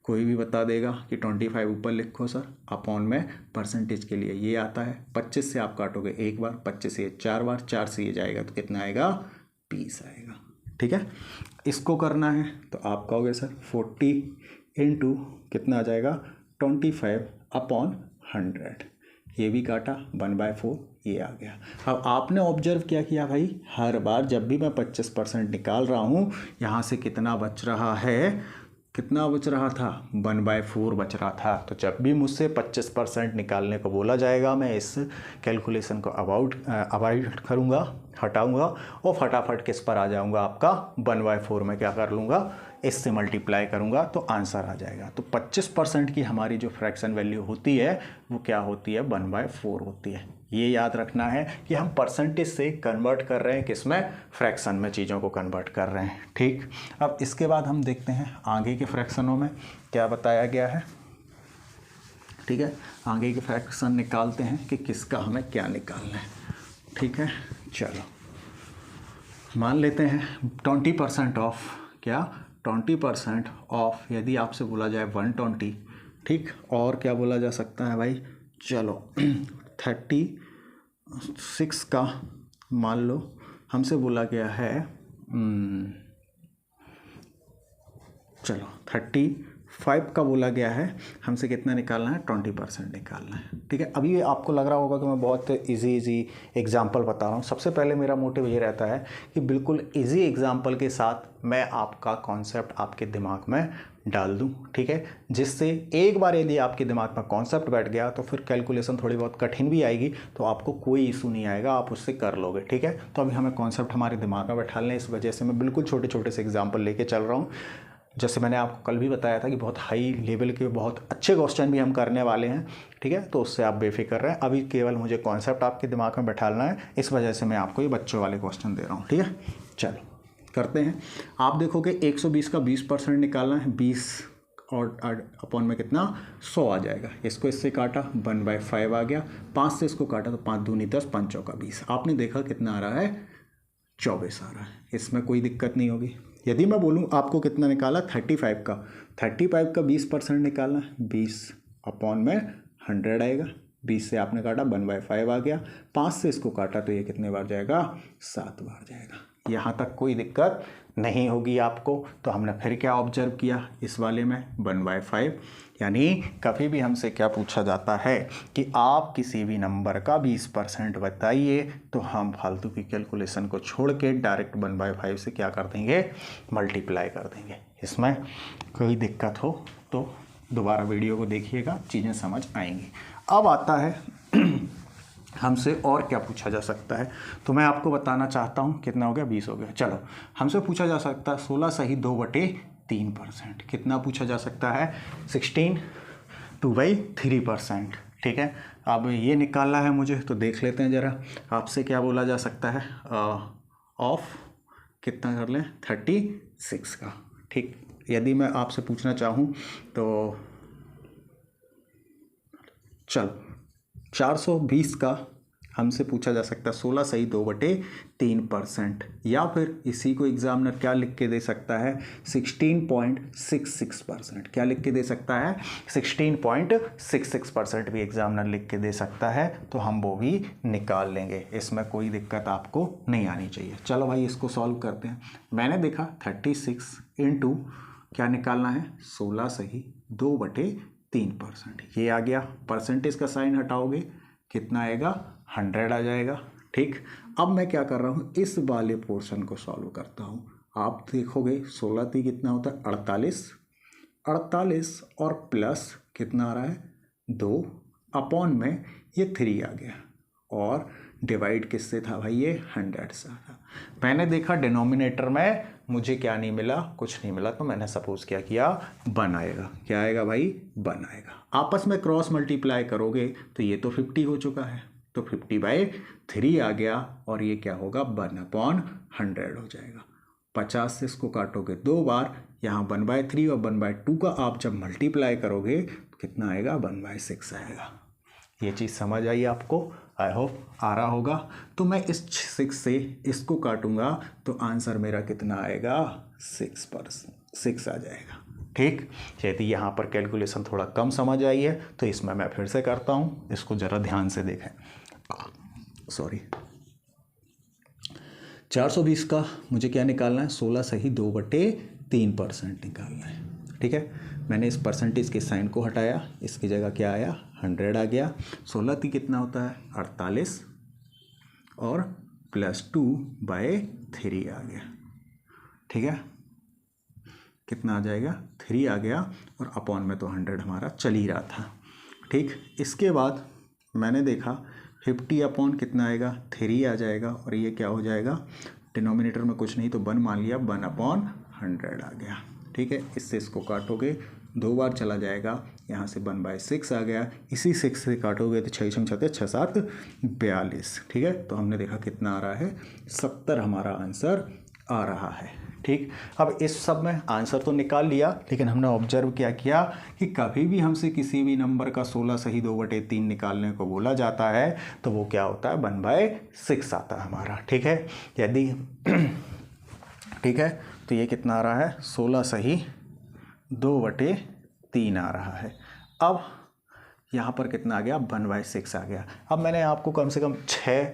कोई भी बता देगा कि 25 ऊपर लिखो सर, अपॉन में परसेंटेज के लिए ये आता है। 25 से आप काटोगे एक बार, 25 से 4 बार, 4 से ये जाएगा तो कितना आएगा, 20 आएगा। ठीक है, इसको करना है तो आप कहोगे सर 40 इंटू कितना आ जाएगा, 25/100। ये भी काटा, 1/4 ये आ गया। अब आपने ऑब्जर्व क्या किया भाई, हर बार जब भी मैं 25% निकाल रहा हूँ यहाँ से कितना बच रहा है, कितना बच रहा था, 1/4 बच रहा था। तो जब भी मुझसे 25% निकालने को बोला जाएगा मैं इस कैलकुलेशन को अवॉइड करूँगा, हटाऊँगा और फटाफट किस पर आ जाऊँगा, आपका 1/4 में क्या कर लूँगा, इससे मल्टीप्लाई करूँगा तो आंसर आ जाएगा। तो 25% की हमारी जो फ्रैक्शन वैल्यू होती है वो क्या होती है, 1/4 होती है। ये याद रखना है कि हम परसेंटेज से कन्वर्ट कर रहे हैं, किसमें, फ्रैक्शन में चीज़ों को कन्वर्ट कर रहे हैं। ठीक, अब इसके बाद हम देखते हैं आगे के फ्रैक्शनों में क्या बताया गया है। ठीक है, आगे के फ्रैक्शन निकालते हैं कि किसका हमें क्या निकालना है। ठीक है, चलो मान लेते हैं 20% ऑफ, क्या 20% ऑफ, यदि आपसे बोला जाए 120। ठीक, और क्या बोला जा सकता है भाई, चलो 36 का मान लो हमसे बोला गया है, चलो 35 का बोला गया है हमसे, कितना निकालना है, 20% निकालना है। ठीक है, अभी आपको लग रहा होगा कि मैं बहुत इजी एग्जांपल बता रहा हूँ। सबसे पहले मेरा मोटिव ये रहता है कि बिल्कुल इजी एग्जांपल के साथ मैं आपका कॉन्सेप्ट आपके दिमाग में डाल दूं। ठीक है, जिससे एक बार यदि आपके दिमाग में कॉन्सेप्ट बैठ गया तो फिर कैलकुलेशन थोड़ी बहुत कठिन भी आएगी तो आपको कोई इशू नहीं आएगा, आप उससे कर लोगे। ठीक है, तो अभी हमें कॉन्सेप्ट हमारे दिमाग में बैठा लें, इस वजह से मैं बिल्कुल छोटे छोटे से एग्जाम्पल लेके चल रहा हूँ। जैसे मैंने आपको कल भी बताया था कि बहुत हाई लेवल के बहुत अच्छे क्वेश्चन भी हम करने वाले हैं। ठीक है, तो उससे आप बेफिक्र रहें, अभी केवल मुझे कॉन्सेप्ट आपके दिमाग में बैठाना है, इस वजह से मैं आपको ये बच्चों वाले क्वेश्चन दे रहा हूँ। ठीक है, चलो करते हैं। आप देखोगे 120 का 20% निकालना है, 20 और अपॉन में कितना, 100 आ जाएगा। इसको इससे काटा, 1/5 आ गया। 5 से इसको काटा तो 5 दूनी 10, 5 चौका 20। आपने देखा कितना आ रहा है, 24 आ रहा है। इसमें कोई दिक्कत नहीं होगी। यदि मैं बोलूँ आपको कितना निकाला, 35 का 20% निकालना है, 20 अपॉन में 100 आएगा। 20 से आपने काटा, 1/5 आ गया। 5 से इसको काटा तो ये कितने बार जाएगा, 7 बार जाएगा। यहाँ तक कोई दिक्कत नहीं होगी आपको। तो हमने फिर क्या ऑब्जर्व किया इस वाले में 1/5, यानी कभी भी हमसे क्या पूछा जाता है कि आप किसी भी नंबर का 20% बताइए, तो हम फालतू की कैलकुलेशन को छोड़ के डायरेक्ट 1/5 से क्या कर देंगे, मल्टीप्लाई कर देंगे। इसमें कोई दिक्कत हो तो दोबारा वीडियो को देखिएगा, चीज़ें समझ आएंगी। अब आता है हमसे और क्या पूछा जा सकता है, तो मैं आपको बताना चाहता हूँ। कितना हो गया, 20 हो गया। चलो, हमसे पूछा जा सकता है 16 सही 2/3%। कितना पूछा जा सकता है, 16 2/3%। ठीक है, अब ये निकालना है मुझे, तो देख लेते हैं ज़रा। आपसे क्या बोला जा सकता है, ऑफ कितना कर लें, 36 का। ठीक, यदि मैं आपसे पूछना चाहूँ तो चलो 420 का हमसे पूछा जा सकता है 16 सही 2/3%, या फिर इसी को एग्जामिनर क्या लिख के दे सकता है, 16.66%। क्या लिख के दे सकता है, 16.66% भी एग्जामिनर लिख के दे सकता है, तो हम वो भी निकाल लेंगे। इसमें कोई दिक्कत आपको नहीं आनी चाहिए। चलो भाई, इसको सॉल्व करते हैं। मैंने देखा 36 इंटू क्या निकालना है, 16 सही 2/3%। ये आ गया, परसेंटेज का साइन हटाओगे कितना आएगा, 100 आ जाएगा। ठीक, अब मैं क्या कर रहा हूँ, इस वाले पोर्शन को सॉल्व करता हूँ। आप देखोगे 16 3 कितना होता है, 48 और प्लस कितना आ रहा है, 2 अपॉन में ये 3 आ गया, और डिवाइड किससे था भाई, ये 100 से था। मैंने देखा डिनोमिनेटर में मुझे क्या नहीं मिला, कुछ नहीं मिला, तो मैंने सपोज क्या किया, 1 आएगा। क्या आएगा भाई, 1 आएगा। आपस में क्रॉस मल्टीप्लाई करोगे तो ये तो 50 हो चुका है, तो 50/3 आ गया, और ये क्या होगा, 1/100 हो जाएगा। 50 से इसको काटोगे 2 बार, यहाँ 1/3 और 1/2 का आप जब मल्टीप्लाई करोगे तो कितना आएगा, 1/6 आएगा। ये चीज़ समझ आई आपको, आई होप आ रहा होगा। तो मैं इस 6 से इसको काटूंगा तो आंसर मेरा कितना आएगा, 6 आ जाएगा। ठीक, यदि यहाँ पर कैलकुलेशन थोड़ा कम समझ आई है तो इसमें मैं फिर से करता हूँ, इसको ज़रा ध्यान से देखें। सॉरी, 420 का मुझे क्या निकालना है, 16 सही 2/3% निकालना है। ठीक है, मैंने इस परसेंटेज के साइन को हटाया, इसकी जगह क्या आया, 100 आ गया। 16 3 कितना होता है, 48, और प्लस 2/3 आ गया। ठीक है, कितना आ जाएगा, 3 आ गया, और अपॉन में तो 100 हमारा चल ही रहा था। ठीक, इसके बाद मैंने देखा 50 अपॉन कितना आएगा, 3 आ जाएगा, और ये क्या हो जाएगा, डिनोमिनेटर में कुछ नहीं तो 1 मान लिया, 1/100 आ गया। ठीक है, इससे इसको काटोगे 2 बार चला जाएगा, यहाँ से 1/6 आ गया। इसी 6 से काटोगे तो 6 6 6 7 42। ठीक है, तो हमने देखा कितना आ रहा है, 70 हमारा आंसर आ रहा है। ठीक, अब इस सब में आंसर तो निकाल लिया, लेकिन हमने ऑब्जर्व क्या किया कि कभी भी हमसे किसी भी नंबर का 16 सही 2/3 निकालने को बोला जाता है तो वो क्या होता है, 1/6 आता है हमारा। ठीक है, यदि ठीक है, तो ये कितना आ रहा है, 16 सही 2/3 आ रहा है। अब यहाँ पर कितना आ गया, 1/6 आ गया। अब मैंने आपको कम से कम 6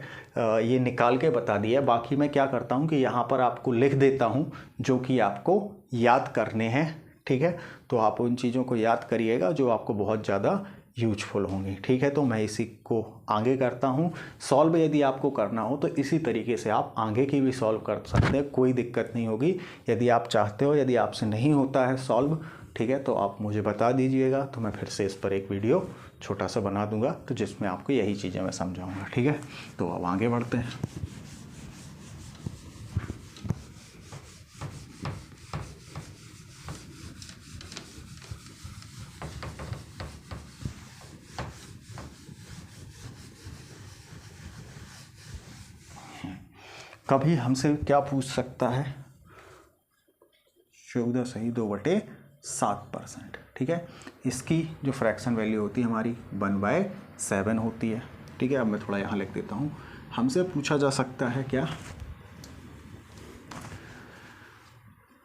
ये निकाल के बता दिया। बाकी मैं क्या करता हूँ कि यहाँ पर आपको लिख देता हूँ जो कि आपको याद करने हैं। ठीक है, तो आप उन चीज़ों को याद करिएगा जो आपको बहुत ज़्यादा यूजफुल होंगी। ठीक है, तो मैं इसी को आगे करता हूँ सॉल्व। यदि आपको करना हो तो इसी तरीके से आप आगे की भी सॉल्व कर सकते हैं, कोई दिक्कत नहीं होगी। यदि आप चाहते हो, यदि आपसे नहीं होता है सॉल्व, ठीक है, तो आप मुझे बता दीजिएगा, तो मैं फिर से इस पर एक वीडियो छोटा सा बना दूंगा, तो जिसमें आपको यही चीज़ें मैं समझाऊंगा। ठीक है, तो अब आगे बढ़ते हैं। कभी हमसे क्या पूछ सकता है, 14 सही 2/7%। ठीक है, इसकी जो फ्रैक्शन वैल्यू होती है हमारी 1/7 होती है। ठीक है, अब मैं थोड़ा यहाँ लिख देता हूँ। हमसे पूछा जा सकता है क्या,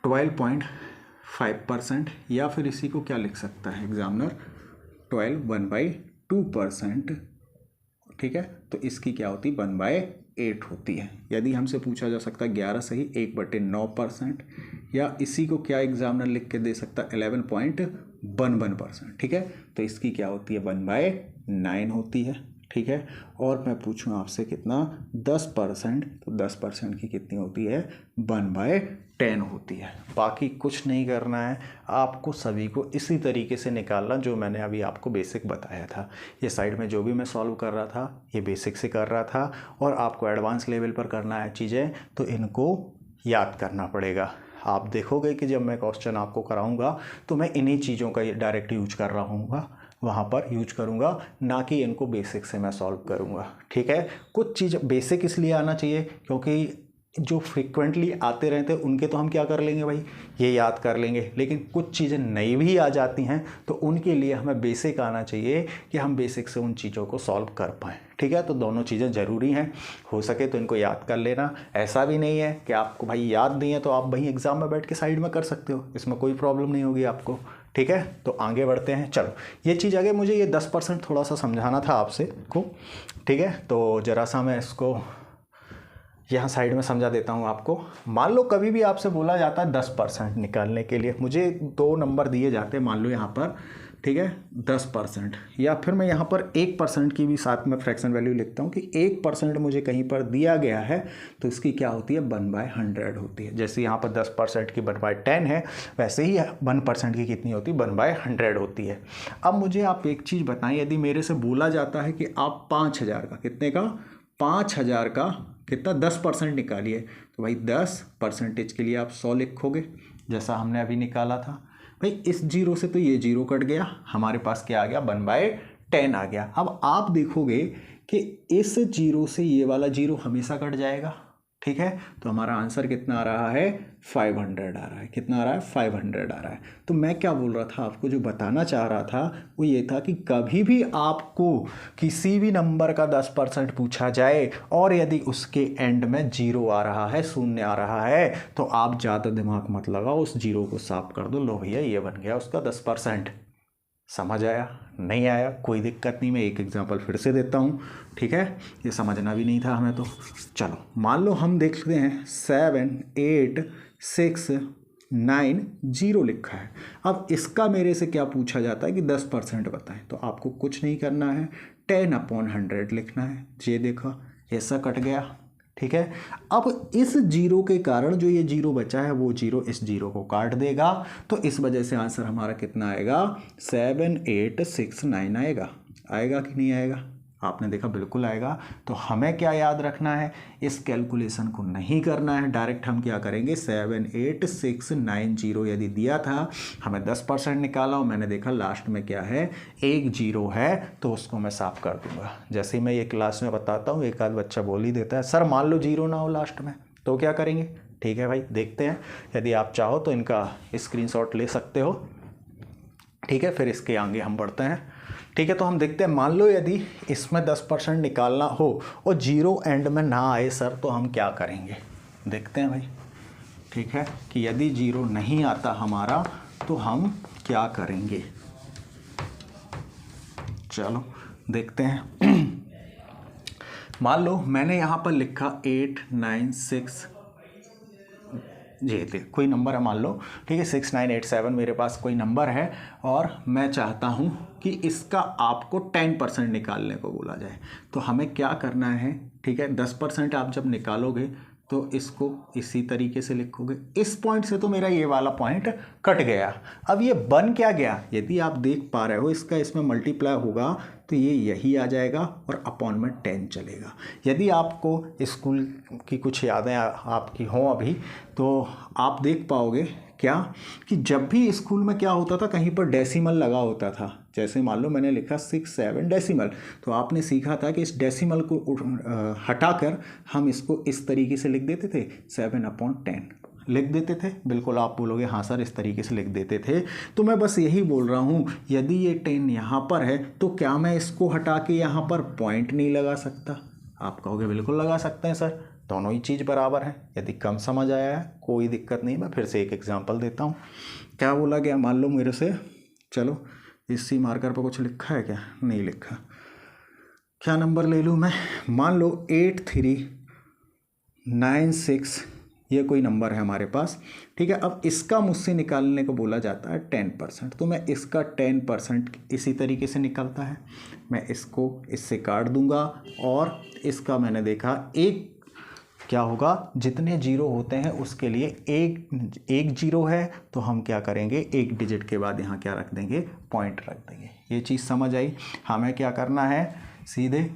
12.5%, या फिर इसी को क्या लिख सकता है एग्जामिनर, 1/2%। ठीक है, तो इसकी क्या होती, 1/3 8 होती है। यदि हमसे पूछा जा सकता है 11 सही 1/9%, या इसी को क्या एग्जामिनर लिख के दे सकता है 11.11%। ठीक है, तो इसकी क्या होती है 1/9 होती है। ठीक है, और मैं पूछूं आपसे कितना 10%, तो 10% की कितनी होती है 1/10 होती है। बाकी कुछ नहीं करना है आपको, सभी को इसी तरीके से निकालना जो मैंने अभी आपको बेसिक बताया था। ये साइड में जो भी मैं सॉल्व कर रहा था ये बेसिक से कर रहा था, और आपको एडवांस लेवल पर करना है चीज़ें तो इनको याद करना पड़ेगा। आप देखोगे कि जब मैं क्वेश्चन आपको कराऊंगा तो मैं इन्हीं चीज़ों का डायरेक्ट यूज कर रहा हूँ, वहाँ पर यूज करूँगा, ना कि इनको बेसिक से मैं सॉल्व करूँगा। ठीक है, कुछ चीज़ बेसिक इसलिए आना चाहिए क्योंकि जो फ्रिक्वेंटली आते रहते हैं उनके तो हम क्या कर लेंगे भाई, ये याद कर लेंगे, लेकिन कुछ चीज़ें नई भी आ जाती हैं तो उनके लिए हमें बेसिक आना चाहिए कि हम बेसिक से उन चीज़ों को सॉल्व कर पाएँ। ठीक है, तो दोनों चीज़ें ज़रूरी हैं, हो सके तो इनको याद कर लेना। ऐसा भी नहीं है कि आपको भाई याद नहीं है तो आप वहीं एग्ज़ाम में बैठ के साइड में कर सकते हो, इसमें कोई प्रॉब्लम नहीं होगी आपको। ठीक है, तो आगे बढ़ते हैं। चलो, ये चीज़ आगे मुझे ये 10% थोड़ा सा समझाना था आपसे को। ठीक है, तो ज़रा सा मैं इसको यहाँ साइड में समझा देता हूँ आपको। मान लो कभी भी आपसे बोला जाता है 10% निकालने के लिए, मुझे 2 नंबर दिए जाते हैं मान लो यहाँ पर। ठीक है, 10%, या फिर मैं यहाँ पर 1% की भी साथ में फ्रैक्शन वैल्यू लिखता हूँ कि 1% मुझे कहीं पर दिया गया है तो इसकी क्या होती है 1/100 होती है। जैसे यहाँ पर 10% की 1/10 है, वैसे ही 1% की कितनी होती है 1/100 होती है। अब मुझे आप एक चीज़ बताएं, यदि मेरे से बोला जाता है कि आप 5000 का, कितने का 5000 का कितना 10% निकालिए, तो भाई 10% के लिए आप 100 लिखोगे जैसा हमने अभी निकाला था। भाई इस जीरो से तो ये जीरो कट गया, हमारे पास क्या आ गया 1/10 आ गया। अब आप देखोगे कि इस जीरो से ये वाला जीरो हमेशा कट जाएगा। ठीक है, तो हमारा आंसर कितना आ रहा है 500 आ रहा है। कितना आ रहा है 500 आ रहा है। तो मैं क्या बोल रहा था आपको, जो बताना चाह रहा था वो ये था कि कभी भी आपको किसी भी नंबर का 10% पूछा जाए और यदि उसके एंड में जीरो आ रहा है, शून्य आ रहा है, तो आप ज़्यादा दिमाग मत लगाओ, उस जीरो को साफ कर दो। लो भैया ये बन गया उसका 10%। समझ आया? नहीं आया कोई दिक्कत नहीं, मैं एक एग्जांपल फिर से देता हूँ। ठीक है, ये समझना भी नहीं था हमें तो। चलो मान लो हम देखते हैं 7 8 6 9 0 लिखा है। अब इसका मेरे से क्या पूछा जाता है कि 10% बताएं, तो आपको कुछ नहीं करना है, 10/100 लिखना है। ये देखो ऐसा कट गया। ठीक है, अब इस जीरो के कारण जो ये जीरो बचा है वो जीरो इस जीरो को काट देगा, तो इस वजह से आंसर हमारा कितना आएगा 7869 आएगा। आएगा कि नहीं आएगा? आपने देखा बिल्कुल आएगा। तो हमें क्या याद रखना है, इस कैलकुलेशन को नहीं करना है, डायरेक्ट हम क्या करेंगे 78690 यदि दिया था, हमें 10% निकाला और मैंने देखा लास्ट में क्या है एक जीरो है, तो उसको मैं साफ कर दूंगा। जैसे ही मैं ये क्लास में बताता हूँ एक आध बच्चा बोल ही देता है सर मान लो जीरो ना हो लास्ट में, तो क्या करेंगे? ठीक है भाई, देखते हैं। यदि आप चाहो तो इनका स्क्रीनशॉट ले सकते हो। ठीक है, फिर इसके आगे हम बढ़ते हैं। ठीक है, तो हम देखते हैं, मान लो यदि इसमें 10% निकालना हो और जीरो एंड में ना आए सर, तो हम क्या करेंगे? देखते हैं भाई। ठीक है, कि यदि जीरो नहीं आता हमारा तो हम क्या करेंगे? चलो देखते हैं। मान लो मैंने यहाँ पर लिखा 896, ये थे कोई नंबर है मान लो। ठीक है, 6987 मेरे पास कोई नंबर है और मैं चाहता हूँ कि इसका आपको 10% निकालने को बोला जाए, तो हमें क्या करना है? ठीक है, 10% आप जब निकालोगे तो इसको इसी तरीके से लिखोगे। इस पॉइंट से तो मेरा ये वाला पॉइंट कट गया। अब ये बन क्या गया, यदि आप देख पा रहे हो इसका इसमें मल्टीप्लाई होगा तो ये यही आ जाएगा और अपॉन में 10 चलेगा। यदि आपको स्कूल की कुछ यादें आपकी हों अभी, तो आप देख पाओगे क्या कि जब भी स्कूल में क्या होता था, कहीं पर डेसिमल लगा होता था। जैसे मान लो मैंने लिखा 67 डेसिमल, तो आपने सीखा था कि इस डेसिमल को हटाकर हम इसको इस तरीके से लिख देते थे, 7/10 लिख देते थे। बिल्कुल आप बोलोगे हाँ सर इस तरीके से लिख देते थे। तो मैं बस यही बोल रहा हूँ, यदि ये 10 यहाँ पर है तो क्या मैं इसको हटा के यहाँ पर पॉइंट नहीं लगा सकता? आप कहोगे बिल्कुल लगा सकते हैं सर, दोनों ही चीज़ बराबर है। यदि कम समझ आया है कोई दिक्कत नहीं, मैं फिर से एक एग्जांपल देता हूँ। क्या बोला गया, मान लो मेरे से, चलो इसी मार्कर पर कुछ लिखा है क्या? नहीं लिखा। क्या नंबर ले लूँ मैं? मान लो 83 96 ये कोई नंबर है हमारे पास, ठीक है। अब इसका मुझसे निकालने को बोला जाता है 10%, तो मैं इसका 10% इसी तरीके से निकलता है, मैं इसको इससे काट दूंगा और इसका मैंने देखा एक क्या होगा, जितने जीरो होते हैं उसके लिए एक जीरो है, तो हम क्या करेंगे, एक डिजिट के बाद यहाँ क्या रख देंगे, पॉइंट रख देंगे। ये चीज़ समझ आई। हमें क्या करना है सीधे,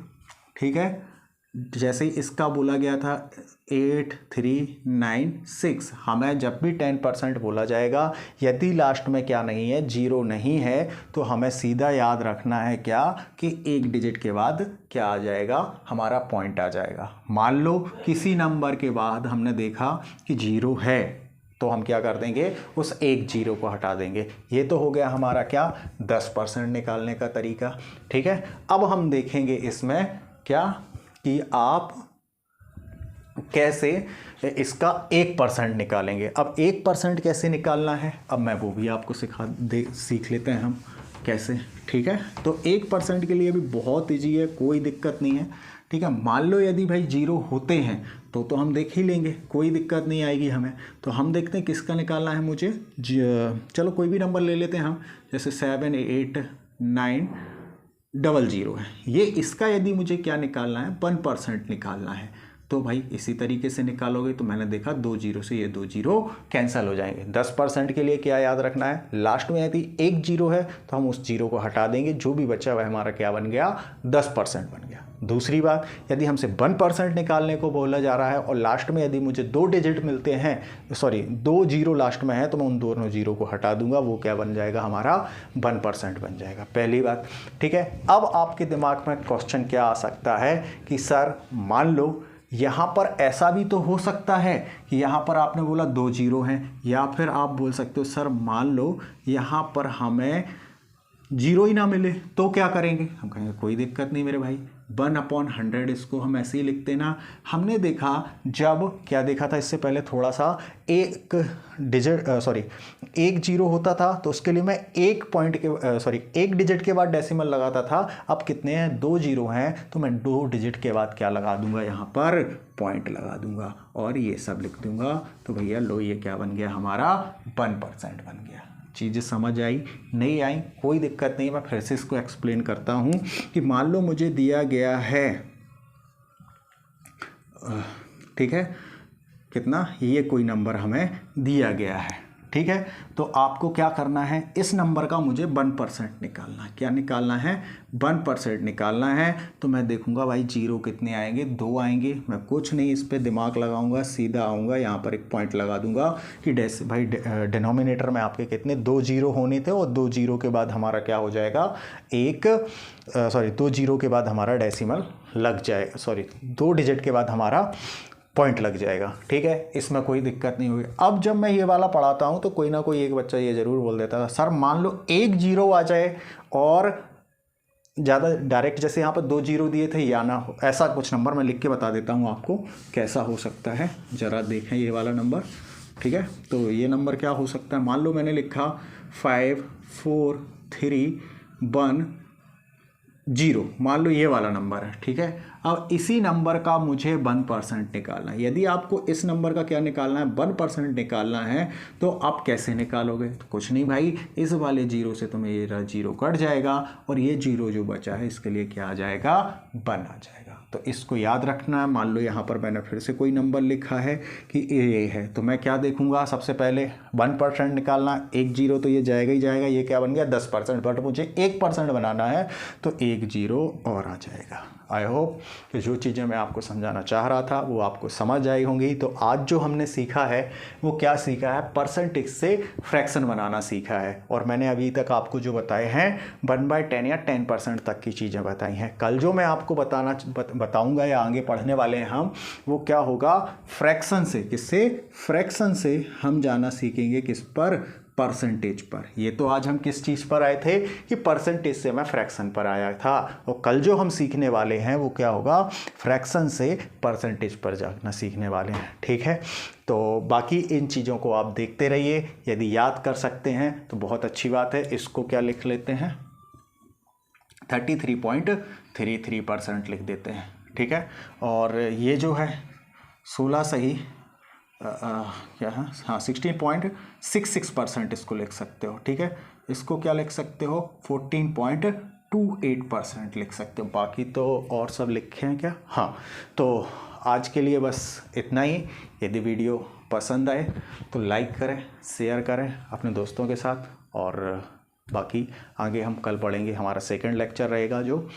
ठीक है, जैसे ही इसका बोला गया था 8396, हमें जब भी 10% बोला जाएगा, यदि लास्ट में क्या नहीं है, जीरो नहीं है, तो हमें सीधा याद रखना है क्या, कि एक डिजिट के बाद क्या आ जाएगा, हमारा पॉइंट आ जाएगा। मान लो किसी नंबर के बाद हमने देखा कि जीरो है, तो हम क्या कर देंगे, उस एक जीरो को हटा देंगे। ये तो हो गया हमारा क्या, 10% निकालने का तरीका, ठीक है। अब हम देखेंगे इसमें क्या कि आप कैसे इसका 1% निकालेंगे। अब 1% कैसे निकालना है, अब मैं वो भी आपको सीख लेते हैं हम कैसे, ठीक है। तो 1% के लिए भी बहुत ईजी है, कोई दिक्कत नहीं है, ठीक है। मान लो यदि भाई जीरो होते हैं तो हम देख ही लेंगे, कोई दिक्कत नहीं आएगी हमें। तो हम देखते हैं किसका निकालना है मुझे, चलो कोई भी नंबर ले लेते हैं हम, जैसे 78900 है ये, इसका यदि मुझे क्या निकालना है, 1% निकालना है, तो भाई इसी तरीके से निकालोगे। तो मैंने देखा 2 जीरो से ये 2 जीरो कैंसिल हो जाएंगे। 10% के लिए क्या याद रखना है, लास्ट में यदि एक जीरो है तो हम उस जीरो को हटा देंगे, जो भी बचा हुआ हमारा क्या बन गया, 10% बन गया। दूसरी बात, यदि हमसे 1% निकालने को बोला जा रहा है और लास्ट में यदि मुझे 2 डिजिट मिलते हैं, 2 जीरो लास्ट में है, तो मैं उन दोनों जीरो को हटा दूंगा, वो क्या बन जाएगा, हमारा 1% बन जाएगा। पहली बात, ठीक है। अब आपके दिमाग में क्वेश्चन क्या आ सकता है कि सर मान लो यहाँ पर ऐसा भी तो हो सकता है कि यहाँ पर आपने बोला 2 जीरो हैं, या फिर आप बोल सकते हो सर मान लो यहाँ पर हमें जीरो ही ना मिले तो क्या करेंगे। हम कहेंगे कोई दिक्कत नहीं मेरे भाई, 1/100 इसको हम ऐसे ही लिखते ना। हमने देखा जब क्या देखा था इससे पहले, थोड़ा सा एक जीरो होता था तो उसके लिए मैं एक डिजिट के बाद डेसिमल लगाता था। अब कितने हैं, 2 जीरो हैं, तो मैं 2 डिजिट के बाद क्या लगा दूंगा, यहाँ पर पॉइंट लगा दूंगा और ये सब लिख दूंगा। तो भैया लो ये क्या बन गया, हमारा 1% बन गया। चीज़ें समझ आई, नहीं आई, कोई दिक्कत नहीं। मैं फिर से इसको एक्सप्लेन करता हूँ कि मान लो मुझे दिया गया है, ठीक है, कितना, ये कोई नंबर हमें दिया गया है, ठीक है। तो आपको क्या करना है, इस नंबर का मुझे 1% निकालना है। क्या निकालना है, 1% निकालना है। तो मैं देखूंगा भाई जीरो कितने आएंगे, 2 आएंगे। मैं कुछ नहीं इस पर दिमाग लगाऊंगा, सीधा आऊँगा यहाँ पर एक पॉइंट लगा दूंगा कि भाई डिनोमिनेटर में आपके कितने 2 जीरो होने थे, और 2 जीरो के बाद हमारा क्या हो जाएगा, 2 जीरो के बाद हमारा डेसिमल लग जाएगा, 2 डिजिट के बाद हमारा पॉइंट लग जाएगा, ठीक है। इसमें कोई दिक्कत नहीं होगी। अब जब मैं ये वाला पढ़ाता हूँ तो कोई ना कोई एक बच्चा ये ज़रूर बोल देता था, सर मान लो एक जीरो आ जाए और ज़्यादा डायरेक्ट, जैसे यहाँ पर 2 जीरो दिए थे या ना हो, ऐसा कुछ नंबर मैं लिख के बता देता हूँ आपको कैसा हो सकता है। ज़रा देखें ये वाला नंबर, ठीक है। तो ये नंबर क्या हो सकता है, मान लो मैंने लिखा 5431 मान लो ये वाला नंबर है, ठीक है। अब इसी नंबर का मुझे 1% निकालना है। यदि आपको इस नंबर का क्या निकालना है, 1% निकालना है, तो आप कैसे निकालोगे, तो कुछ नहीं भाई, इस वाले जीरो से तुम्हें ये जीरो कट जाएगा और ये जीरो जो बचा है इसके लिए क्या आ जाएगा, 1 आ जाएगा। तो इसको याद रखना है। मान लो यहाँ पर मैंने फिर से कोई नंबर लिखा है कि ये है, तो मैं क्या देखूंगा, सबसे पहले 1% निकालना, एक जीरो तो ये जाएगा ही जाएगा, ये क्या बन गया 10%, बट मुझे 1% बनाना है तो एक जीरो और आ जाएगा। आई होप कि जो चीज़ें मैं आपको समझाना चाह रहा था वो आपको समझ आई होंगी। तो आज जो हमने सीखा है वो क्या सीखा है, परसेंटेज से फ्रैक्शन बनाना सीखा है। और मैंने अभी तक आपको जो बताए हैं 1/10 या 10% तक की चीज़ें बताई हैं। कल जो मैं आपको बताऊंगा या आगे पढ़ने वाले हैं हम, वो क्या होगा, फ्रैक्शन से, किससे, फ्रैक्शन से हम जाना सीखेंगे किस पर, परसेंटेज पर। ये तो आज हम किस चीज़ पर आए थे कि परसेंटेज से मैं फ्रैक्शन पर आया था, और कल जो हम सीखने वाले हैं वो क्या होगा, फ्रैक्शन से परसेंटेज पर जाना सीखने वाले हैं, ठीक है। तो बाकी इन चीज़ों को आप देखते रहिए, यदि याद कर सकते हैं तो बहुत अच्छी बात है। इसको क्या लिख लेते हैं, 33.33% लिख देते हैं, ठीक है। और ये जो है 16 सही क्या है, हाँ 16.66% इसको लिख सकते हो। ठीक है, इसको क्या लिख सकते हो, 14.28% लिख सकते हो। बाकी तो और सब लिखे हैं क्या? हाँ, तो आज के लिए बस इतना ही। यदि वीडियो पसंद आए तो लाइक करें, शेयर करें अपने दोस्तों के साथ, और बाकी आगे हम कल पढ़ेंगे, हमारा सेकंड लेक्चर रहेगा जो,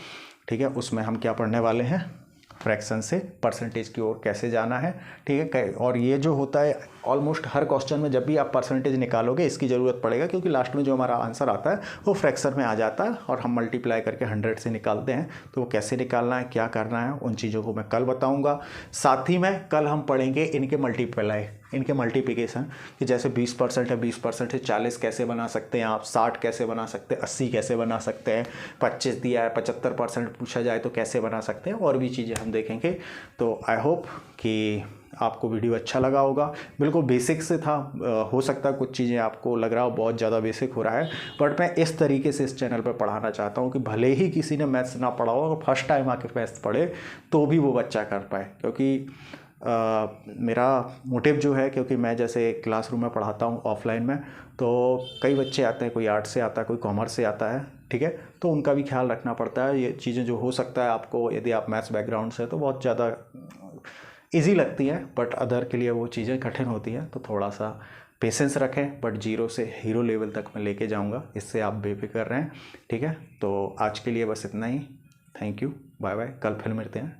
ठीक है, उसमें हम क्या पढ़ने वाले हैं, फ्रैक्शन से परसेंटेज की ओर कैसे जाना है। ठीक है, और ये जो होता है ऑलमोस्ट हर क्वेश्चन में जब भी आप परसेंटेज निकालोगे इसकी ज़रूरत पड़ेगा, क्योंकि लास्ट में जो हमारा आंसर आता है वो फ्रैक्शन में आ जाता है और हम मल्टीप्लाई करके 100 से निकालते हैं। तो वो कैसे निकालना है, क्या करना है, उन चीज़ों को मैं कल बताऊँगा। साथ ही में कल हम पढ़ेंगे इनके मल्टीप्लाई, इनके मल्टीप्लिकेशन, कि जैसे 20% है, 20% से 40 कैसे बना सकते हैं आप, 60 कैसे बना सकते हैं, 80 कैसे बना सकते हैं, 25 दिया है 75% पूछा जाए तो कैसे बना सकते हैं, और भी चीज़ें हम देखेंगे। तो आई होप कि आपको वीडियो अच्छा लगा होगा। बिल्कुल बेसिक से था, हो सकता है कुछ चीज़ें आपको लग रहा हो बहुत ज़्यादा बेसिक हो रहा है, बट मैं इस तरीके से इस चैनल पर पढ़ाना चाहता हूँ कि भले ही किसी ने मैथ्स ना पढ़ा हो, और फर्स्ट टाइम आके मैथ्स पढ़े तो भी वो बच्चा कर पाए। क्योंकि मेरा मोटिव जो है, क्योंकि मैं जैसे क्लासरूम में पढ़ाता हूँ ऑफलाइन में, तो कई बच्चे आते हैं, कोई आर्ट से आता है, कोई कॉमर्स से आता है, ठीक है, तो उनका भी ख्याल रखना पड़ता है। ये चीज़ें जो हो सकता है आपको, यदि आप मैथ्स बैकग्राउंड से, तो बहुत ज़्यादा इजी लगती हैं, बट अदर के लिए वो चीज़ें कठिन होती हैं, तो थोड़ा सा पेशेंस रखें। बट जीरो से हीरो लेवल तक मैं लेके जाऊंगा, इससे आप बेफिक्र रहें। ठीक है, तो आज के लिए बस इतना ही। थैंक यू, बाय बाय, कल फिर मिलते हैं।